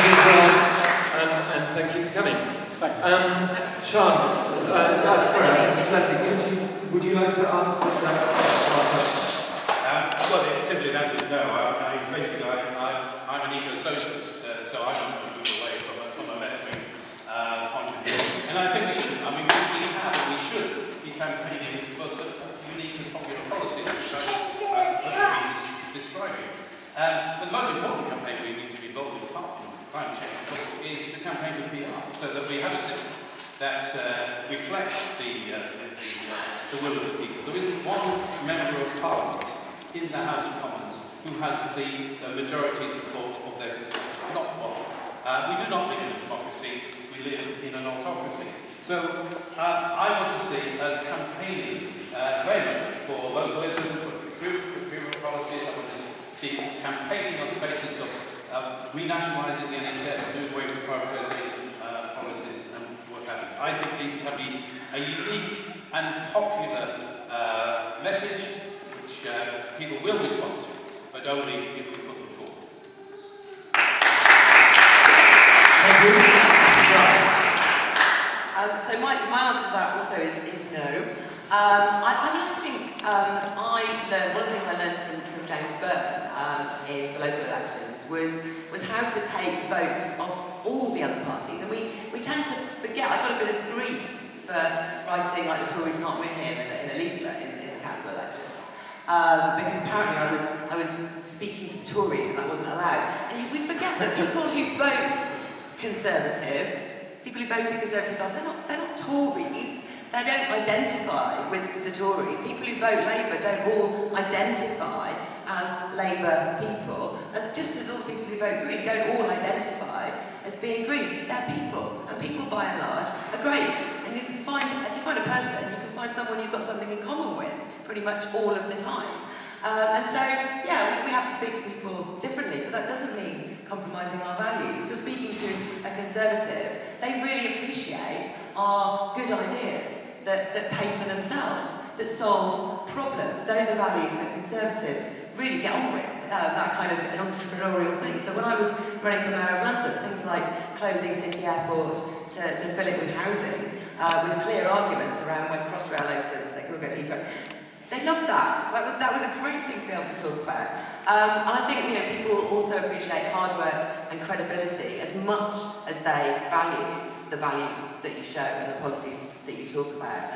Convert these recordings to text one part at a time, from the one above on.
you as well, and thank you for coming. Thanks. Sean, Leslie, would you like to answer that question? Well, simply that is no. I'm an eco-socialist, so I don't want to move away from a left-wing point of view. And I think we should. I mean, we should be campaigning for unique and popular policies, which I've been describing. But the most important campaign we need to be involved in, apart from climate change, of course, is to campaign for PR, so that we have a system that reflects the will of the people. There isn't one member of Parliament in the House of Commons who has the majority support of their constituents. Not one. We do not live in a democracy, we live in an autocracy. So I want to see us campaigning very much for localism, for procurement policies. I want to see campaigning on the basis of renationalising the NHS and doing away with privatisation policies and what have you. I think these can be a unique and popular message which people will respond to, but only if we put them forward. Thank you. So my answer to that also is no. I think one of the things I learned from James Burton in the local elections was how to take votes off all the other parties, and we tend to forget. I got a bit of grief for writing like the Tories can't win here in a leaflet in the council elections, because apparently I was speaking to the Tories and that wasn't allowed. And we forget that people who vote Conservative, people who voted Conservative, they're not Tories. They don't identify with the Tories. People who vote Labour don't all identify as Labour people, just as all the people who vote Green don't all identify as being Green. They're people, and people by and large are great. And if you find a person, you can find someone you've got something in common with pretty much all of the time. And so, yeah, we have to speak to people differently, but that doesn't mean compromising our values. If you're speaking to a Conservative, they really appreciate our good ideas that pay for themselves, that solve problems. Those are values that Conservatives really get on with, that kind of an entrepreneurial thing. So when I was running for Mayor of London, things like closing City Airport to fill it with housing, with clear arguments around when Crossrail opens, they can all go to Heathrow. They loved that. So that was a great thing to be able to talk about. And I think people also appreciate hard work and credibility as much as they value the values that you show and the policies that you talk about.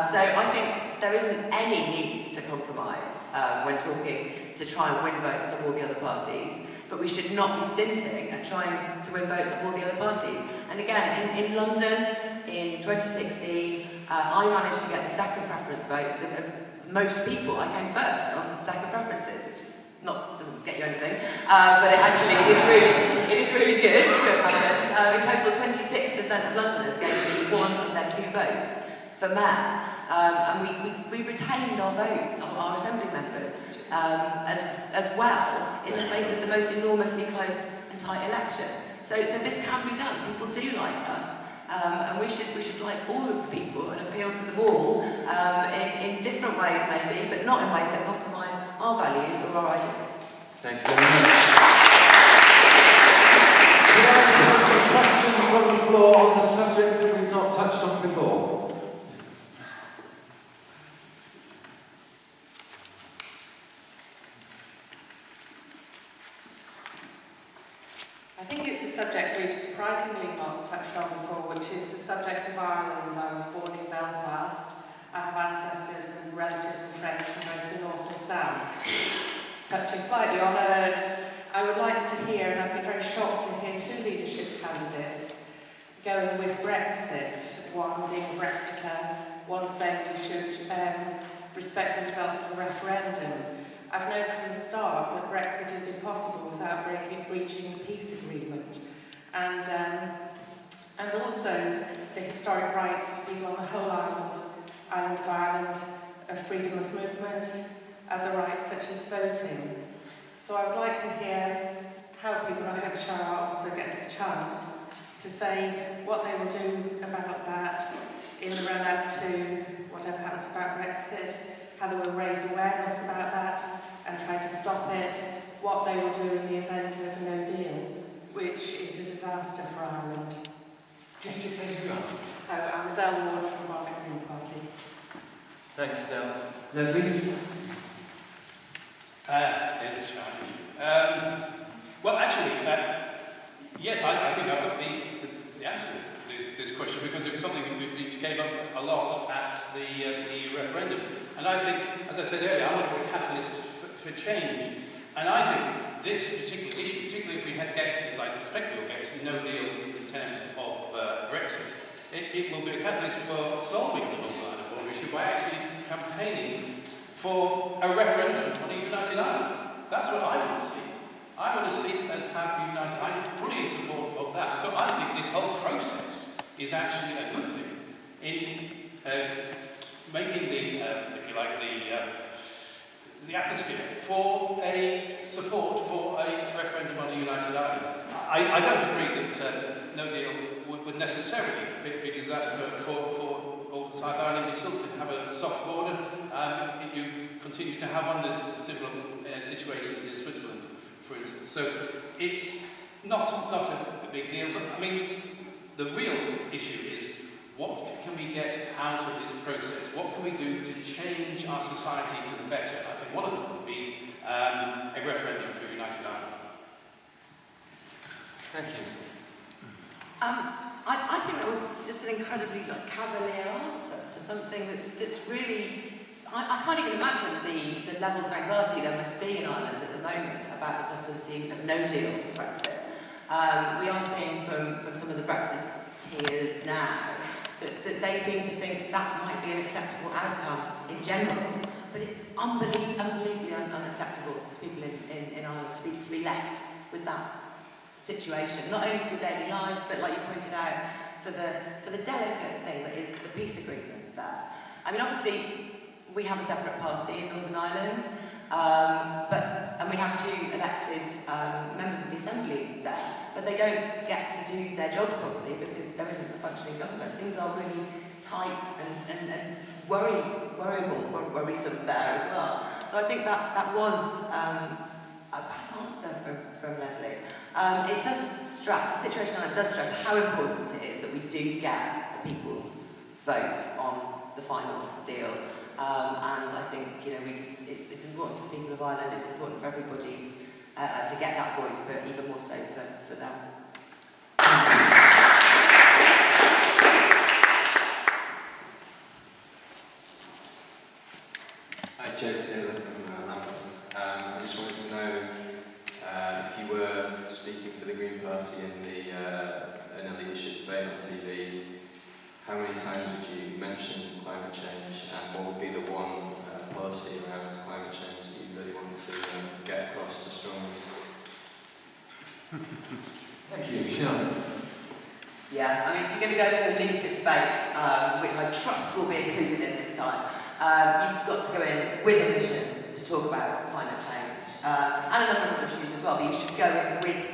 So I think there isn't any need to compromise when talking to try and win votes of all the other parties, but we should not be stinting at trying to win votes of all the other parties. And again, in London, in 2016, I managed to get the second preference votes of most people. I came first on second preferences, which is doesn't get you anything, but it actually is really good to have happened. In total, 26% of Londoners gave me one of their two votes for mayor, and we retained our votes, our assembly members, as well in the face of the most enormously close and tight election. So this can be done. People do like us. And we should like all of the people and appeal to them all in different ways maybe, but not in ways that compromise our values or our ideas. Thank you very much. Could I take some questions from the floor on the subject that we've not touched on before? I think it's a subject we've surprisingly not touched on before, which is the subject of Ireland. I was born in Belfast. I have ancestors and relatives and friends from both the north and south. Touching slightly on I would like to hear, and I've been very shocked to hear two leadership candidates going with Brexit, one being a Brexiter, one saying we should respect the results of the referendum. I've known from the start that Brexit is impossible without breaching the peace agreement, and also the historic rights of people on the whole island of Ireland, of freedom of movement, other rights such as voting. So I would like to hear how people, and I hope Shara also gets a chance to say what they will do about that in the run-up to whatever happens about Brexit, how they will raise awareness about that and try to stop it, what they will do in the event of no deal, which is a disaster for Ireland. Just say who you are. Oh, I'm Adele Ward from the Barnet Green Party. Thanks, Del. Leslie? There's a challenge. Well, actually, yes, I think I've got the answer to this question, because it was something which came up a lot at the referendum. And I think, as I said earlier, I want to be a catalyst for change. And I think this particular issue, particularly if we get, as I suspect we'll get, no deal in terms of Brexit, it will be a catalyst for solving the Northern Ireland border issue by actually campaigning for a referendum on a united Ireland. That's what I want to see. I want to see us have a united. I'm fully in support of that. So I think this whole process is actually a good thing in making the, if you like, the atmosphere for a support for a referendum on a united Ireland. I don't agree that no deal would necessarily be a disaster for all South Ireland. You still can have a soft border. You continue to have one. There's similar situations in Switzerland, for instance. So it's not a big deal. But I mean, the real issue is, what can we get out of this process? What can we do to change our society for the better? I think one of them would be a referendum for United Ireland. Thank you. I think that was just an incredibly cavalier answer to something that's really... I can't even imagine the levels of anxiety there must be in Ireland at the moment about the possibility of no deal Brexit. We are seeing from some of the Brexiteers now that they seem to think that might be an acceptable outcome in general, but it's unbelievably unacceptable to people in Ireland to be left with that situation, not only for their daily lives, but like you pointed out, for the delicate thing that is the peace agreement there. I mean, obviously, we have a separate party in Northern Ireland, and we have 2 elected members of the Assembly there, but they don't get to do their jobs properly because there isn't a functioning government. Things are really tight and worrisome there as well. So I think that was a bad answer from Leslie. It does stress, the situation now does stress how important it is that we do get the people's vote on the final deal. And I think, it's important for the people of Ireland, it's important for everybody's to get that voice, but even more so for them. Hi, Joe Taylor from Lambeth. I just wanted to know if you were speaking for the Green Party in a leadership debate on TV, how many times would you mention climate change, and what would be the one policy around climate change that you really want to get across the strongest? Thank you. Sian? Yeah, I mean, if you're going to go to a leadership debate, which I trust will be included in this time, you've got to go in with a mission to talk about climate change, and a number of other issues as well, but you should go in with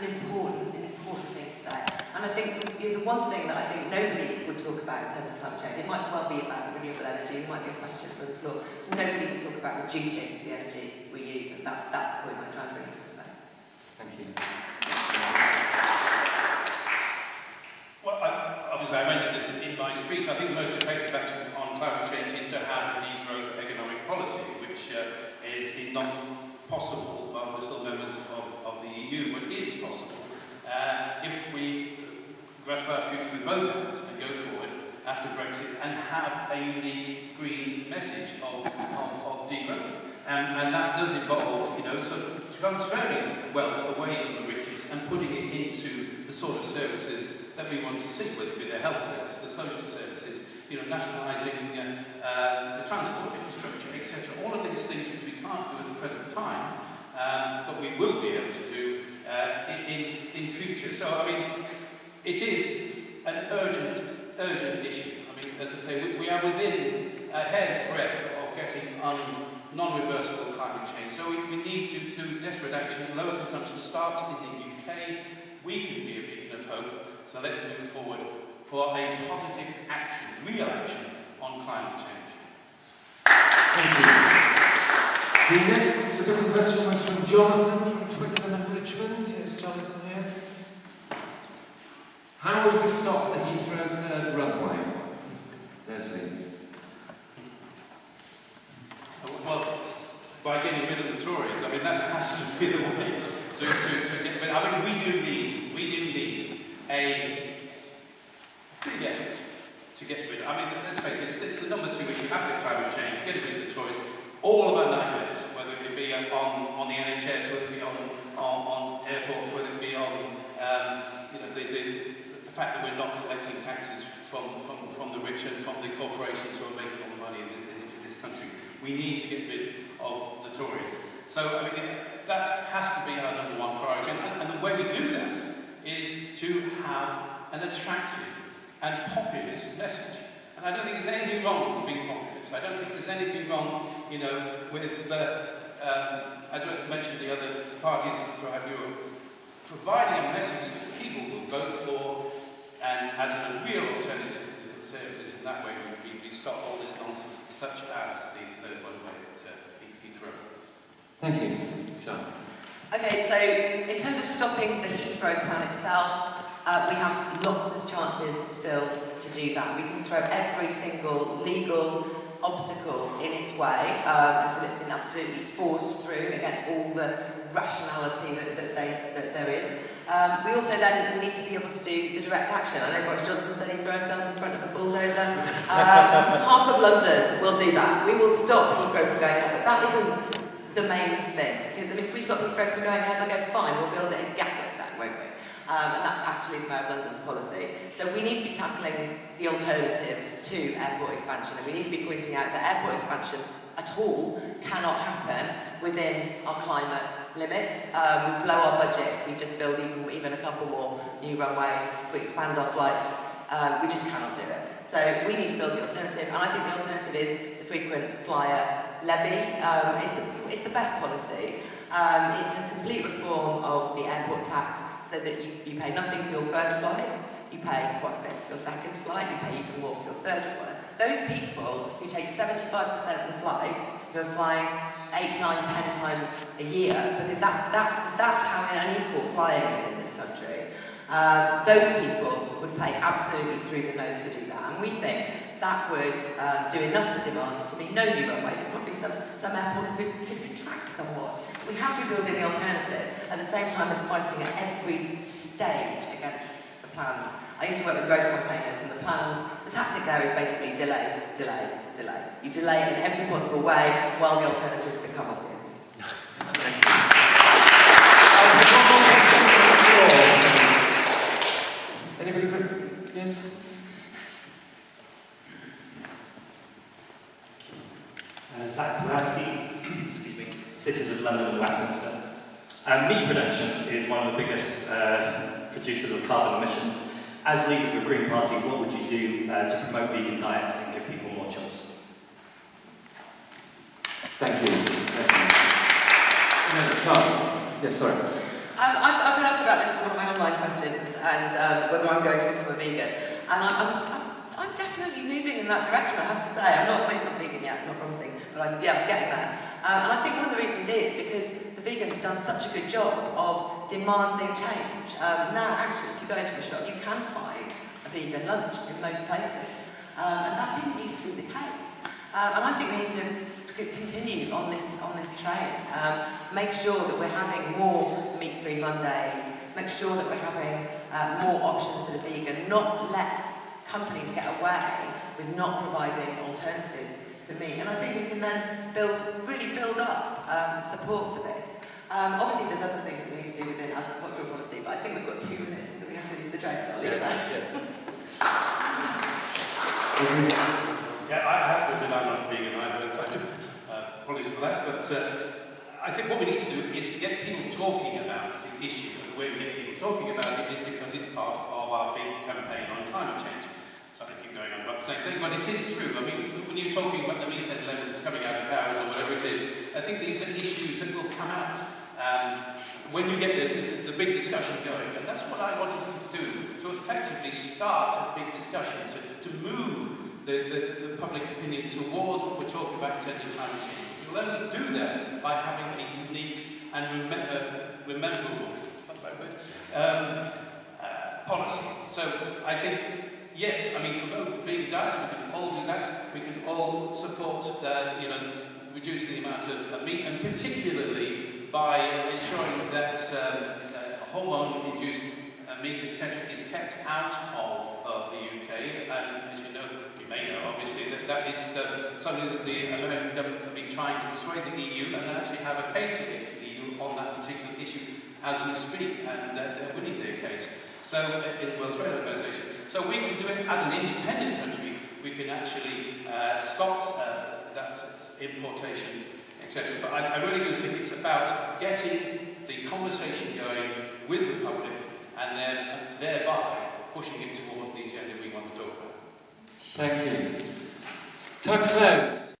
an important thing to say. And I think the one thing that I think nobody would talk about in terms of climate change, it might well be about renewable energy, it might be a question from the floor, nobody would talk about reducing the energy we use, and that's the point I'm trying to bring to the debate. Thank you. Well, obviously I mentioned this in my speech. I think the most effective action on climate change is to have a degrowth economic policy, which is not possible, but we're still members of the EU, but is possible. If we grasp our future with both hands and go forward after Brexit and have a unique green message of degrowth. And that does involve, sort of transferring wealth away from the riches and putting it into the sort of services that we want to see, whether it be the health service, the social services, nationalising the transport infrastructure, etc. All of these things which we can't do at the present time, but we will be able to do in future. So, I mean, it is an urgent issue. I mean, as I say, we are within a hair's breadth of getting on non-reversible climate change. So we need to do desperate action. Lower consumption starts in the UK. We can be a beacon of hope. So let's move forward for a positive action, real action on climate change. Thank you. The next submitted question was from Jonathan from Twickenham and Richmond. Is Jonathan here? How would we stop the Heathrow third runway? Leslie. Well, by getting rid of the Tories. I mean, that has to be the way to get rid. I mean, we do need a big effort to get rid of. I mean, let's face it, it's the number 2 issue after climate change. Get rid of the Tories. All of our nightmares, whether it be on the NHS, whether it be on airports, whether it be on the fact that we're not collecting taxes from the rich and from the corporations who are making all the money in this country. We need to get rid of the Tories. So, I mean, that has to be our number 1 priority. And the way we do that is to have an attractive and populist message. And I don't think there's anything wrong with being populist. I don't think there's anything wrong, with, as I mentioned, the other parties throughout Europe, providing a message that people will vote for and as a real alternative to the Conservatives. And that way we stop all this nonsense, such as the third runway at Heathrow. Thank you. Sean. Okay, so in terms of stopping the Heathrow plan itself, we have lots of chances still to do that. We can throw every single legal obstacle in its way until it's been absolutely forced through against all the rationality that there is. We also then need to be able to do the direct action. I know Boris Johnson said he'd throw himself in front of a bulldozer. Half of London will do that. We will stop Heathrow from going ahead, but that isn't the main thing. Because if we stop Heathrow from going ahead, they'll go, fine, we'll build it in Gatwick then, won't we? And that's actually the Mayor of London's policy. So we need to be tackling the alternative to airport expansion, and we need to be pointing out that airport expansion at all cannot happen within our climate limits. We blow our budget if we just build even a couple more new runways. If we expand our flights, we just cannot do it. So we need to build the alternative, and I think the alternative is the frequent flyer levy. It's the best policy. It's a complete reform of the airport tax so that you pay nothing for your first flight, you pay quite a bit for your second flight, you pay even more for your third flight. Those people who take 75% of the flights, who are flying 8, 9, 10 times a year, because that's how unequal flying is in this country, those people would pay absolutely through the nose to do that. And we think that would do enough to demand to be no new runways, and probably some airports could contract somewhat. We have to be building the alternative at the same time as fighting at every stage against the plans. I used to work with road campaigners, and the tactic there is basically delay, delay, delay. You delay it in every possible way while the alternatives become obvious. Anybody for yes? Zach Pulaski, excuse me, citizen of London and Westminster. Meat production is one of the biggest producers of carbon emissions. As leader of the Green Party, what would you do to promote vegan diets and give people more choice? Thank you. Yes, sorry. I've been asked about this in one of my online questions, and whether I'm going to become a vegan. And I'm definitely moving in that direction, I have to say. I'm not vegan yet, I'm not promising, but I'm getting there. And I think one of the reasons is because the vegans have done such a good job of demanding change. Now, actually, if you go into a shop, you can find a vegan lunch in most places. And that didn't used to be the case. And I think we need to continue on this train. Make sure that we're having more meat-free Mondays. Make sure that we're having more options for the vegan. Not let companies get away with not providing alternatives to meat. And I think we can then really build up support for this. Obviously, there's other things that we need to do within agricultural policy, but I think we've got 2 minutes. Do we have to leave the trains? I'll leave it there. Yeah, I have to admit I'm not vegan either. Apologies for that, but I think what we need to do is to get people talking about the issue. And the way we get people talking about it is because it's part of our big campaign on climate change. Sorry, I keep going on about the same thing, but it is true. I mean, when you're talking about the methane levels coming out of cows or whatever it is, I think these are issues that will come out when you get the big discussion going. And that's what I want us to do, to effectively start a big discussion, to move the public opinion towards what we're talking about in terms of climate change. You'll only do that by having a unique and rememberable policy. So I think, yes, I mean, promote vegan diets, we can all do that. We can all support, reducing the amount of meat, and particularly by ensuring that hormone-induced meat, etc., is kept out of the UK. And as you know, you may know, obviously, that is something that the American government have been trying to persuade the EU, and they actually have a case against the EU on that particular issue as we speak, and they're winning their case. So, in the World Trade Organization. So we can do it as an independent country. We can actually stop that importation, etc. But I really do think it's about getting the conversation going with the public, and then thereby pushing it towards the agenda we want to talk about. Thank you. Time to close.